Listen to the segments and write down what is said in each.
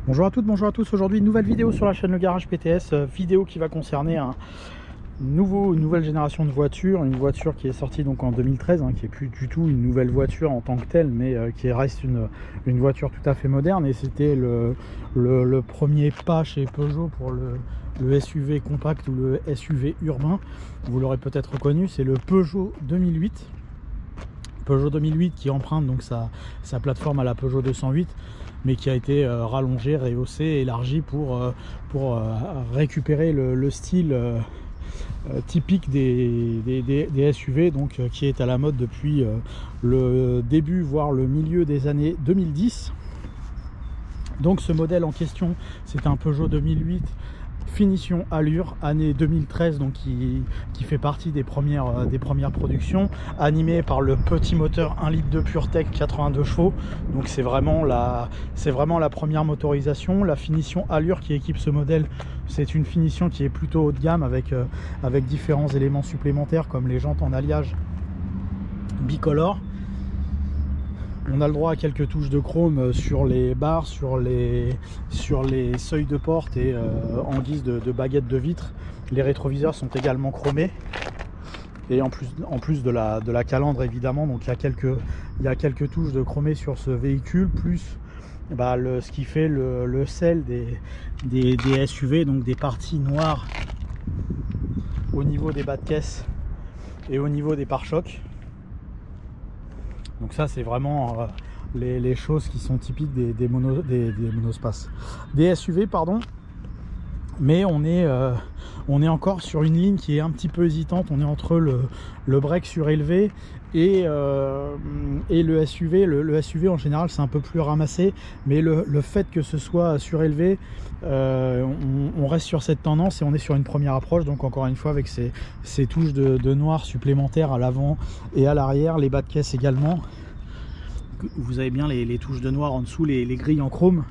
Bonjour à toutes, bonjour à tous. Aujourd'hui, une nouvelle vidéo sur la chaîne Le Garage PTS, vidéo qui va concerner une nouvelle génération de voitures, une voiture qui est sortie donc en 2013, qui est plus du tout une nouvelle voiture en tant que telle, mais qui reste une voiture tout à fait moderne. Et c'était le premier pas chez Peugeot pour le SUV compact ou le SUV urbain. Vous l'aurez peut-être reconnu, c'est le Peugeot 2008. Peugeot 2008 qui emprunte donc sa plateforme à la Peugeot 208, mais qui a été rallongé, rehaussé, élargi pour récupérer le style typique des SUV, donc qui est à la mode depuis le début voire le milieu des années 2010. Donc ce modèle en question, c'est un Peugeot 2008 finition allure, année 2013, donc qui fait partie des premières productions, animé par le petit moteur 1 litre de PureTech 82 chevaux. Donc c'est vraiment la première motorisation. La finition allure qui équipe ce modèle, c'est une finition qui est plutôt haut de gamme avec différents éléments supplémentaires comme les jantes en alliage bicolore. On a le droit à quelques touches de chrome sur les barres, sur les seuils de porte et en guise de baguette de vitre. Les rétroviseurs sont également chromés. Et en plus de la calandre évidemment, donc il y a quelques touches de chromé sur ce véhicule, plus ce qui fait le sel des SUV, donc des parties noires au niveau des bas de caisse et au niveau des pare-chocs. Donc ça c'est vraiment les choses qui sont typiques des monospaces, des SUV pardon. Mais on est encore sur une ligne qui est un petit peu hésitante. On est entre le break surélevé et le SUV. Le SUV en général c'est un peu plus ramassé, mais le fait que ce soit surélevé, on reste sur cette tendance et on est sur une première approche. Donc encore une fois avec ces touches de noir supplémentaires à l'avant et à l'arrière, les bas de caisse également. Vous avez bien les touches de noir en dessous, les grilles en chrome.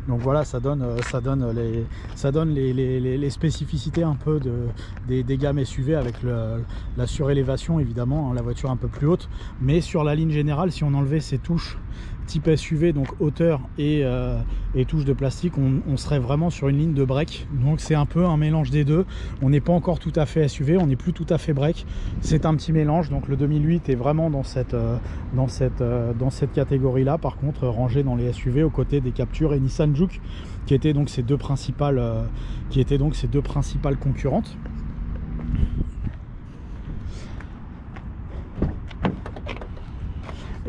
Donc voilà, ça donne les spécificités un peu des gammes SUV avec la surélévation évidemment, la voiture un peu plus haute. Mais sur la ligne générale, si on enlevait ces touches type SUV, donc hauteur et touches de plastique, on serait vraiment sur une ligne de break. Donc c'est un peu un mélange des deux. On n'est pas encore tout à fait SUV, on n'est plus tout à fait break. C'est un petit mélange. Donc le 2008 est vraiment dans cette catégorie là. Par contre rangé dans les SUV aux côtés des Capture et Nissan Juke, qui étaient donc ces deux principales concurrentes.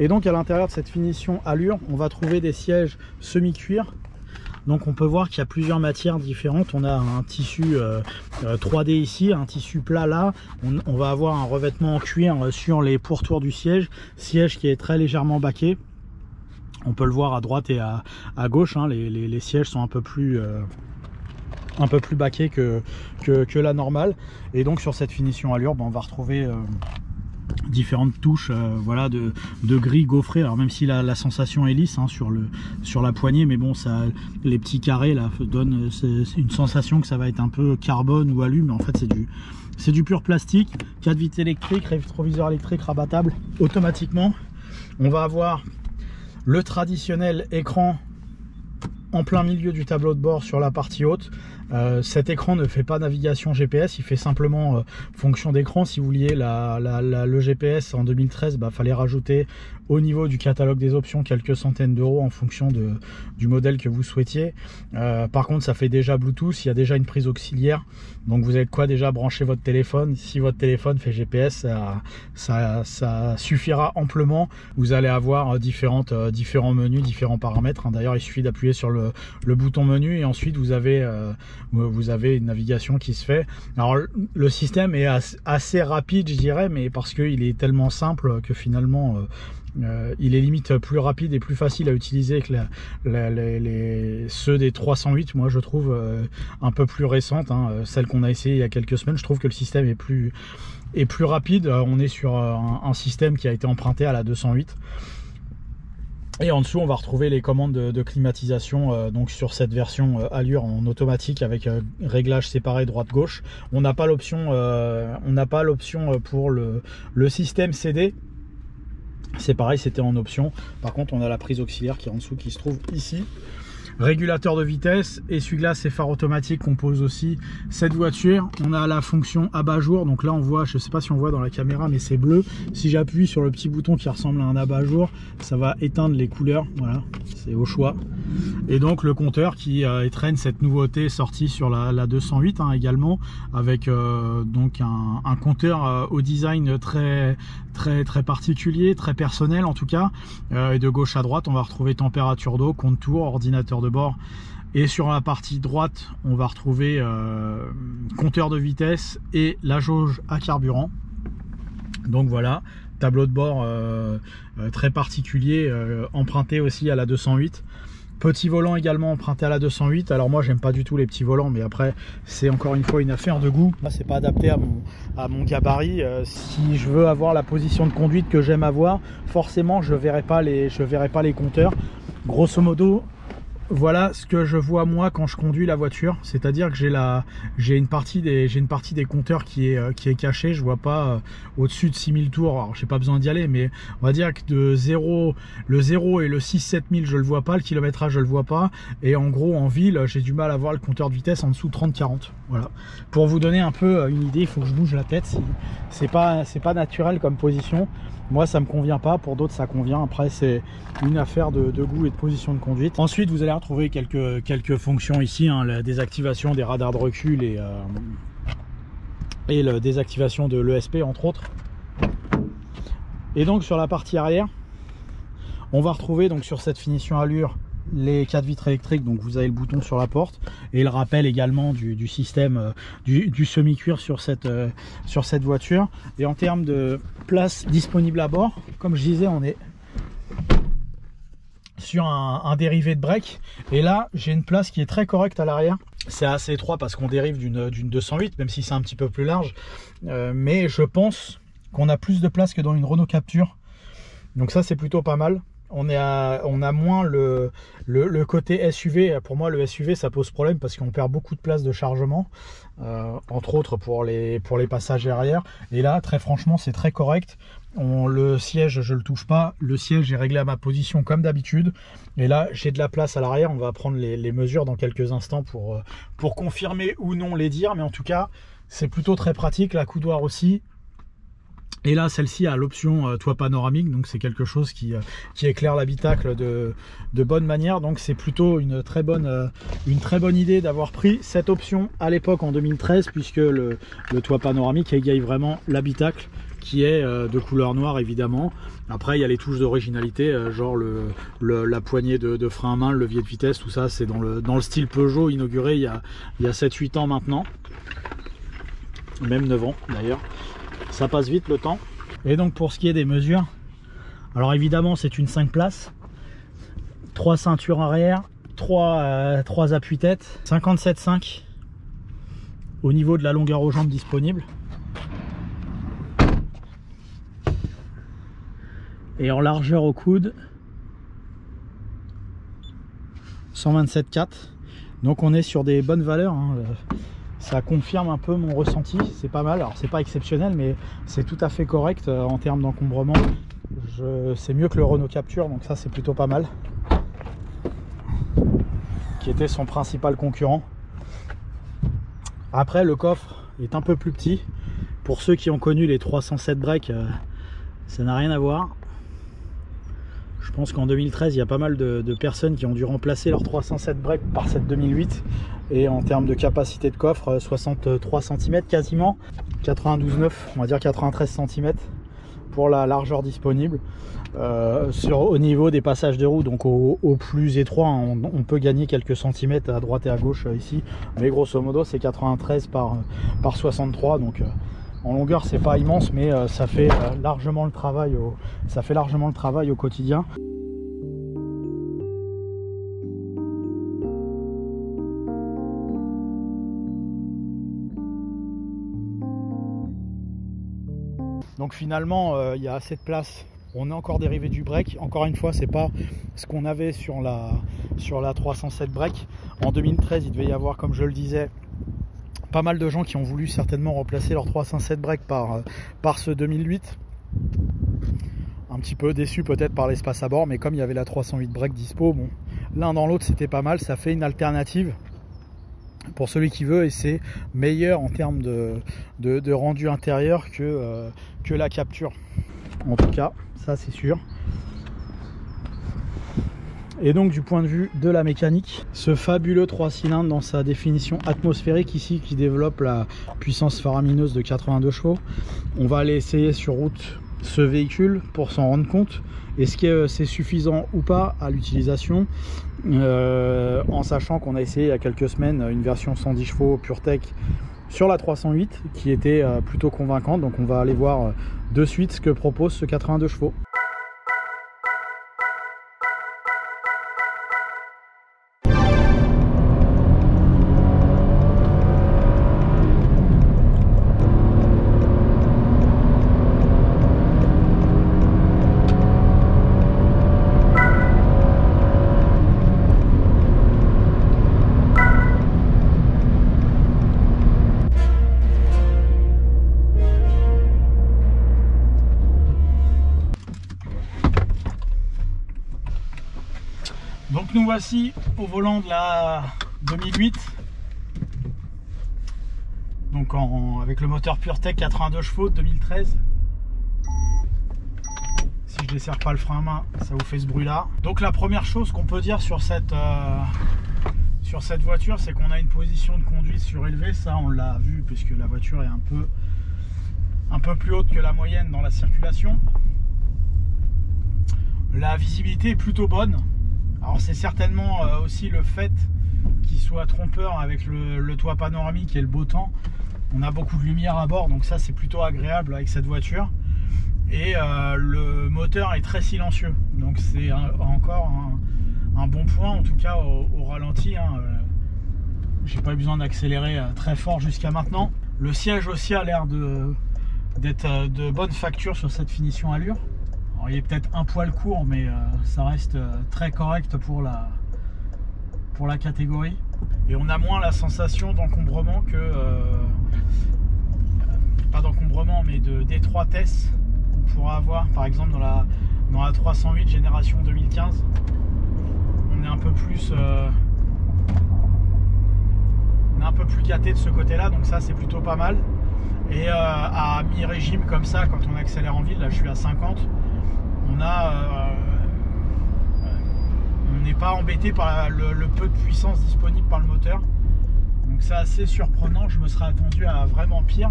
Et donc à l'intérieur de cette finition allure, on va trouver des sièges semi-cuir. Donc on peut voir qu'il y a plusieurs matières différentes. On a un tissu 3D ici, un tissu plat là. On va avoir un revêtement en cuir sur les pourtours du siège qui est très légèrement baqué. On peut le voir à droite et à gauche, les sièges sont un peu plus baqués que la normale. Et donc sur cette finition allure, on va retrouver différentes touches voilà, de gris gaufré. Alors même si la sensation est lisse sur la poignée, mais bon, les petits carrés là donnent une sensation que ça va être un peu carbone ou alu, mais en fait c'est du pur plastique. 4 vitres électriques, rétroviseur électrique rabattable automatiquement. On va avoir le traditionnel écran en plein milieu du tableau de bord sur la partie haute. Cet écran ne fait pas navigation GPS, il fait simplement fonction d'écran. Si vous vouliez le GPS en 2013, fallait rajouter au niveau du catalogue des options quelques centaines d'euros en fonction du modèle que vous souhaitiez. Par contre ça fait déjà Bluetooth, il y a déjà une prise auxiliaire, donc vous avez de quoi déjà brancher votre téléphone. Si votre téléphone fait GPS, ça suffira amplement. Vous allez avoir différents menus, différents paramètres. D'ailleurs il suffit d'appuyer sur le bouton menu et ensuite vous avez une navigation qui se fait. Alors le système est assez rapide je dirais, mais parce qu'il est tellement simple que finalement il est limite plus rapide et plus facile à utiliser que ceux des 308. Moi je trouve un peu plus récentes, celle qu'on a essayé il y a quelques semaines. Je trouve que le système est plus rapide. On est sur un système qui a été emprunté à la 208. Et en dessous on va retrouver les commandes de climatisation donc sur cette version allure en automatique avec réglage séparé droite-gauche. On n'a pas l'option pour le système CD. C'est pareil, c'était en option. Par contre on a la prise auxiliaire qui est en dessous, qui se trouve ici. Régulateur de vitesse, essuie-glace et phare automatique compose aussi cette voiture. On a la fonction abat-jour, donc là on voit, je ne sais pas si on voit dans la caméra, mais c'est bleu. Si j'appuie sur le petit bouton qui ressemble à un abat-jour, ça va éteindre les couleurs, voilà, c'est au choix. Et donc le compteur qui étrenne cette nouveauté sortie sur la 208 hein, également, avec donc un compteur au design très particulier, très personnel en tout cas. Et de gauche à droite, on va retrouver température d'eau, compte-tours, ordinateur de bord. Et sur la partie droite, on va retrouver compteur de vitesse et la jauge à carburant. Donc voilà, tableau de bord très particulier, emprunté aussi à la 208. Petit volant également emprunté à la 208. Alors moi j'aime pas du tout les petits volants, mais après c'est encore une fois une affaire de goût. Là c'est pas adapté à mon gabarit. Si je veux avoir la position de conduite que j'aime avoir, forcément je verrai pas les compteurs. Grosso modo, voilà ce que je vois moi quand je conduis la voiture, c'est-à-dire que j'ai une partie des compteurs qui est cachée. Je vois pas au-dessus de 6000 tours. Alors j'ai pas besoin d'y aller, mais on va dire que le 0 et le 6-7000 je le vois pas, le kilométrage je le vois pas, et en gros en ville j'ai du mal à voir le compteur de vitesse en dessous de 30-40. Voilà, pour vous donner un peu une idée, il faut que je bouge la tête. C'est pas naturel comme position. Moi ça me convient pas, pour d'autres ça convient. Après c'est une affaire de goût et de position de conduite. Ensuite vous allez retrouver quelques fonctions ici, hein, la désactivation des radars de recul et la désactivation de l'ESP entre autres. Et donc sur la partie arrière, on va retrouver donc sur cette finition allure les 4 vitres électriques. Donc vous avez le bouton sur la porte et le rappel également du système du semi-cuir sur cette voiture. Et en termes de place disponible à bord, comme je disais, on est sur un dérivé de break, et là j'ai une place qui est très correcte à l'arrière. C'est assez étroit parce qu'on dérive d'une 208, même si c'est un petit peu plus large, mais je pense qu'on a plus de place que dans une Renault Captur, donc ça c'est plutôt pas mal. On a moins le côté SUV. Pour moi le SUV ça pose problème parce qu'on perd beaucoup de place de chargement, entre autres pour les passagers arrière, et là très franchement c'est très correct. Le siège je le touche pas, le siège est réglé à ma position comme d'habitude, et là j'ai de la place à l'arrière. On va prendre les mesures dans quelques instants pour confirmer ou non les dires, mais en tout cas c'est plutôt très pratique. La coudoir aussi. Et là celle-ci a l'option toit panoramique, donc c'est quelque chose qui éclaire l'habitacle de bonne manière. Donc c'est plutôt une très bonne idée d'avoir pris cette option à l'époque en 2013, puisque le toit panoramique égaye vraiment l'habitacle, qui est de couleur noire évidemment. Après il y a les touches d'originalité, genre la poignée de frein à main, le levier de vitesse, tout ça c'est dans le style Peugeot, inauguré il y a 7-8 ans maintenant, même 9 ans d'ailleurs. Ça passe vite le temps. Et donc pour ce qui est des mesures, alors évidemment c'est une 5 places, 3 ceintures arrière, 3 appuis-têtes, 57,5 au niveau de la longueur aux jambes disponible. Et en largeur au coude, 127,4. Donc on est sur des bonnes valeurs, hein. Ça confirme un peu mon ressenti, c'est pas mal. Alors c'est pas exceptionnel, mais c'est tout à fait correct en termes d'encombrement. C'est mieux que le Renault Captur, donc ça c'est plutôt pas mal, qui était son principal concurrent. Après le coffre est un peu plus petit. Pour ceux qui ont connu les 307 breaks, ça n'a rien à voir. Je pense qu'en 2013 il y a pas mal de personnes qui ont dû remplacer leur 307 break par cette 2008. Et en termes de capacité de coffre, 63 cm quasiment, 92,9, on va dire 93 cm pour la largeur disponible. Au niveau des passages de roue, donc au plus étroit, on peut gagner quelques centimètres à droite et à gauche ici, mais grosso modo c'est 93 par 63, donc en longueur c'est pas immense, mais ça fait largement le travail au quotidien. Donc finalement il y a assez de place. On est encore dérivé du break. Encore une fois, c'est pas ce qu'on avait sur la 307 break. En 2013 il devait y avoir, comme je le disais, pas mal de gens qui ont voulu certainement remplacer leur 307 break par ce 2008. Un petit peu déçu peut-être par l'espace à bord, mais comme il y avait la 308 break dispo, bon, l'un dans l'autre c'était pas mal, ça fait une alternative pour celui qui veut, et c'est meilleur en termes de rendu intérieur que la capture, en tout cas ça c'est sûr. Et donc du point de vue de la mécanique, ce fabuleux 3 cylindres dans sa définition atmosphérique ici, qui développe la puissance faramineuse de 82 chevaux, on va aller essayer sur route ce véhicule pour s'en rendre compte. Est-ce que c'est suffisant ou pas à l'utilisation, en sachant qu'on a essayé il y a quelques semaines une version 110 chevaux PureTech sur la 308 qui était plutôt convaincante. Donc on va aller voir de suite ce que propose ce 82 chevaux. Donc nous voici au volant de la 2008, donc avec le moteur PureTech 82 chevaux de 2013. Si je ne desserre pas le frein à main, ça vous fait ce bruit là. Donc la première chose qu'on peut dire sur cette voiture, c'est qu'on a une position de conduite surélevée. Ça on l'a vu puisque la voiture est un peu plus haute que la moyenne dans la circulation. La visibilité est plutôt bonne. Alors c'est certainement aussi le fait qu'il soit trompeur avec le toit panoramique et le beau temps. On a beaucoup de lumière à bord, donc ça c'est plutôt agréable avec cette voiture. Et le moteur est très silencieux, donc c'est encore un bon point, en tout cas au ralenti. J'ai pas eu besoin d'accélérer très fort jusqu'à maintenant. Le siège aussi a l'air d'être de bonne facture sur cette finition allure. Alors, il est peut-être un poil court, mais ça reste très correct pour la catégorie. Et on a moins la sensation d'encombrement que... pas d'encombrement, mais d'étroitesse qu'on pourra avoir, par exemple, dans la 308 génération 2015. On est un peu plus... on est un peu plus gâté de ce côté-là, donc ça, c'est plutôt pas mal. Et à mi-régime, comme ça, quand on accélère en ville, là, je suis à 50... on n'est pas embêté par le peu de puissance disponible par le moteur, donc c'est assez surprenant. Je me serais attendu à vraiment pire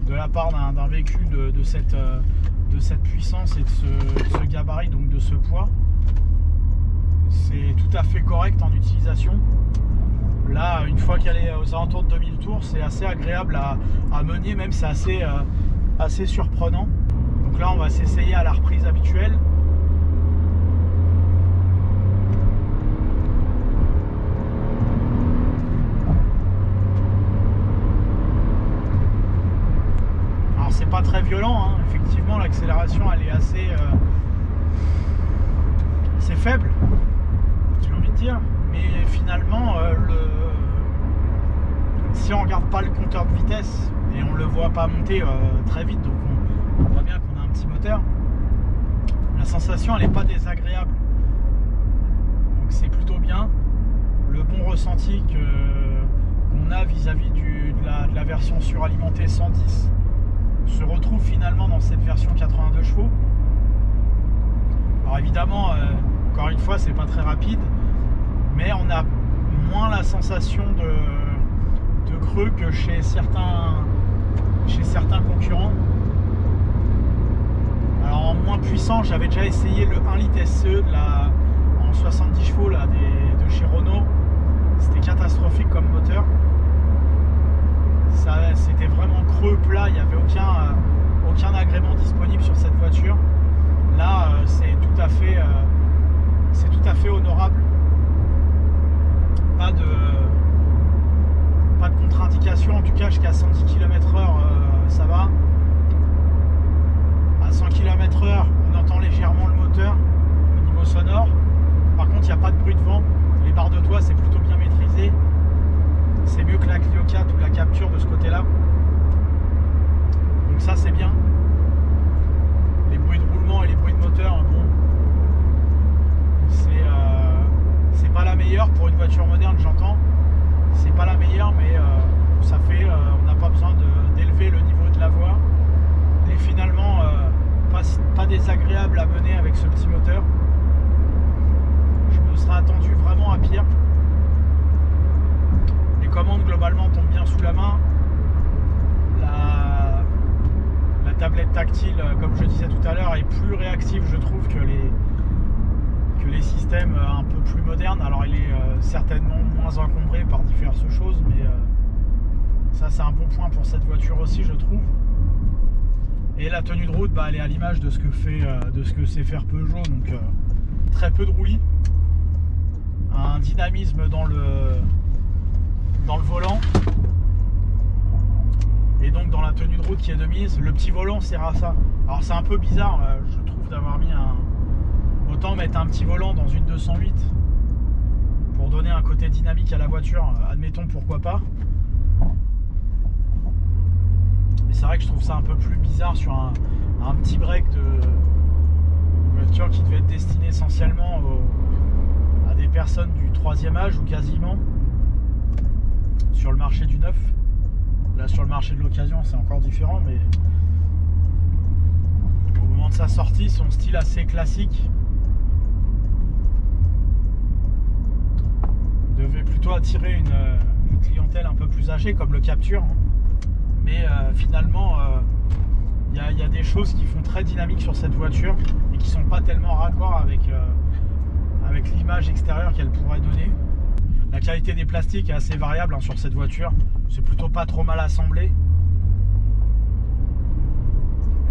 de la part d'un véhicule de cette puissance et de ce gabarit, donc de ce poids. C'est tout à fait correct en utilisation. Là, une fois qu'elle est aux alentours de 2000 tours, c'est assez agréable à mener, même c'est assez surprenant. Donc là on va s'essayer à la reprise habituelle. Alors c'est pas très violent, effectivement l'accélération elle est assez faible, j'ai envie de dire, mais finalement si on regarde pas le compteur de vitesse et on le voit pas monter très vite, donc on voit bien qu'on a un petit moteur, la sensation elle n'est pas désagréable, donc c'est plutôt bien. Le bon ressenti qu'on a vis-à-vis de la version suralimentée 110 se retrouve finalement dans cette version 82 chevaux. Alors évidemment, encore une fois, c'est pas très rapide, mais on a moins la sensation de creux que chez certains concurrents. Alors en moins puissant, j'avais déjà essayé le 1 litre SE en 70 chevaux là, de chez Renault. C'était catastrophique comme moteur. C'était vraiment creux, plat, il n'y avait aucun agrément disponible sur cette voiture. Là, c'est tout à fait honorable. Pas de contre-indication, en tout cas jusqu'à 110 km/h ça va. À 100 km/h on entend légèrement le moteur au niveau sonore. Par contre il n'y a pas de bruit de vent, les barres de toit c'est plutôt bien maîtrisé. C'est mieux que la Clio 4 ou la Capture de ce côté là. Donc ça c'est bien. Les bruits de roulement et les bruits de moteur, bon, c'est meilleure pour une voiture moderne, j'entends. C'est pas la meilleure, mais ça fait, on n'a pas besoin d'élever le niveau de la voix. Et finalement, pas désagréable à mener avec ce petit moteur. Je me serais attendu vraiment à pire. Les commandes globalement tombent bien sous la main. La tablette tactile, comme je disais tout à l'heure, est plus réactive, je trouve, que les systèmes un peu plus modernes. Alors il est certainement moins encombré par diverses choses, mais ça c'est un bon point pour cette voiture aussi, je trouve. Et la tenue de route, elle est à l'image de ce que sait faire Peugeot, donc très peu de roulis, un dynamisme dans le volant, et donc dans la tenue de route qui est de mise. Le petit volant sert à ça. Alors c'est un peu bizarre, je trouve, d'avoir mis autant mettre un petit volant dans une 208 pour donner un côté dynamique à la voiture, admettons, pourquoi pas. Mais c'est vrai que je trouve ça un peu plus bizarre sur un petit break de voiture qui devait être destiné essentiellement à des personnes du 3e âge ou quasiment, sur le marché du neuf. Là, sur le marché de l'occasion, c'est encore différent, mais au moment de sa sortie, son style assez classique devait plutôt attirer une clientèle un peu plus âgée, comme le Capture. Mais finalement, il y a des choses qui font très dynamique sur cette voiture et qui sont pas tellement raccord avec l'image extérieure qu'elle pourrait donner. La qualité des plastiques est assez variable sur cette voiture. C'est plutôt pas trop mal assemblé.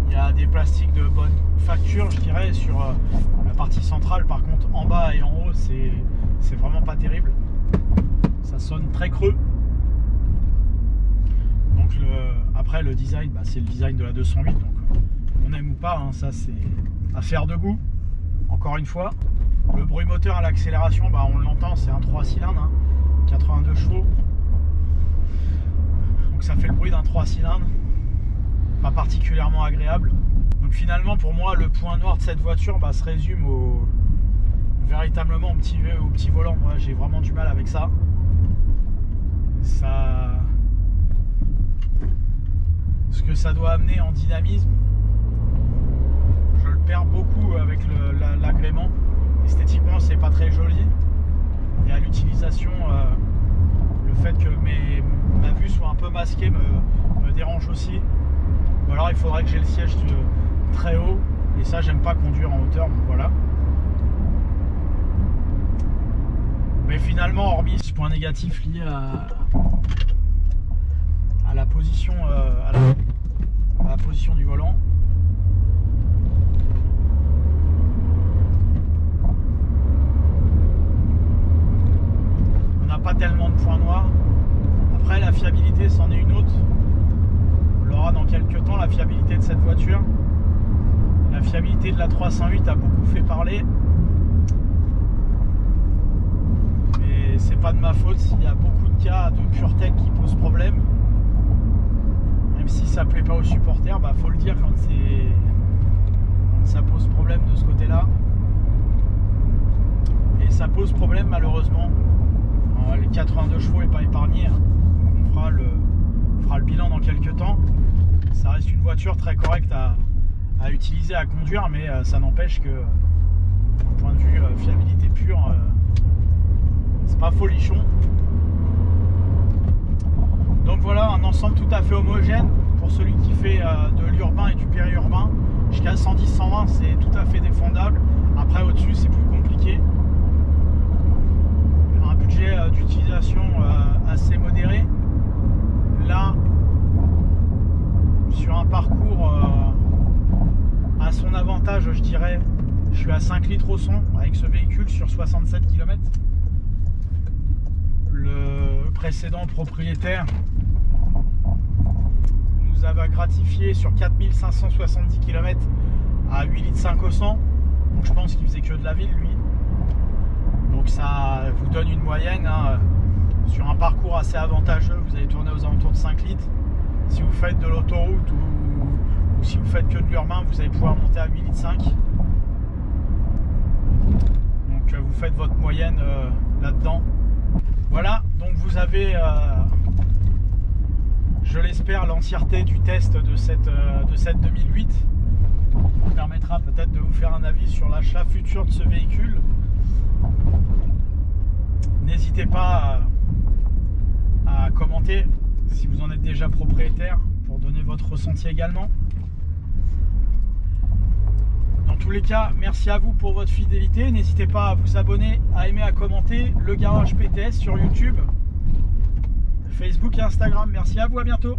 Il y a des plastiques de bonne facture, je dirais, sur la partie centrale. Par contre, en bas et en haut, c'est vraiment pas terrible. Ça sonne très creux. Donc après, le design, c'est le design de la 208. Donc on aime ou pas, ça c'est affaire de goût. Encore une fois, le bruit moteur à l'accélération, on l'entend, c'est un 3 cylindres, 82 chevaux. Donc ça fait le bruit d'un 3 cylindres, pas particulièrement agréable. Donc finalement, pour moi, le point noir de cette voiture se résume véritablement au petit volant. Moi, j'ai vraiment du mal avec ça. Ce que ça doit amener en dynamisme, je le perds beaucoup avec l'agrément. Esthétiquement, c'est pas très joli, et à l'utilisation, le fait que ma vue soit un peu masquée me dérange aussi. Ou alors il faudrait que j'ai le siège très haut, et ça, j'aime pas conduire en hauteur, donc voilà. Mais finalement, hormis ce point négatif lié à la position à la position du volant, on n'a pas tellement de points noirs. Après, la fiabilité, c'en est une autre. On l'aura dans quelques temps, la fiabilité de cette voiture. La fiabilité de la 308 a beaucoup fait parler, mais c'est pas de ma faute s'il y a beaucoup de cas de PureTech qui posent problème. Même si ça plaît pas aux supporters, faut le dire quand ça pose problème de ce côté-là. Et ça pose problème malheureusement. Alors, les 82 chevaux n'est pas épargné. On fera le bilan dans quelques temps. Ça reste une voiture très correcte à utiliser, à conduire, mais ça n'empêche que, d'un point de vue fiabilité pure, c'est pas folichon. Donc voilà, un ensemble tout à fait homogène pour celui qui fait de l'urbain et du périurbain. Jusqu'à 110-120, c'est tout à fait défendable. Après, au-dessus, c'est plus compliqué. Un budget d'utilisation assez modéré. Là, sur un parcours à son avantage, je dirais, je suis à 5 litres au 100 avec ce véhicule sur 67 km. Le précédent propriétaire nous avait gratifié sur 4570 km à 8 litres 5 au 100. Donc je pense qu'il faisait que de la ville, lui. Donc ça vous donne une moyenne. Sur un parcours assez avantageux, vous allez tourner aux alentours de 5 litres. Si vous faites de l'autoroute ou si vous faites que de l'urbain, vous allez pouvoir monter à 8 litres 5. Donc Donc vous faites votre moyenne là-dedans. Voilà, donc vous avez, je l'espère, l'entièreté du test de cette 2008. Ça permettra peut-être de vous faire un avis sur l'achat futur de ce véhicule. N'hésitez pas à commenter si vous en êtes déjà propriétaire pour donner votre ressenti également. Dans tous les cas, merci à vous pour votre fidélité. N'hésitez pas à vous abonner, à aimer, à commenter le Garage PTS sur YouTube, Facebook et Instagram. Merci à vous, à bientôt.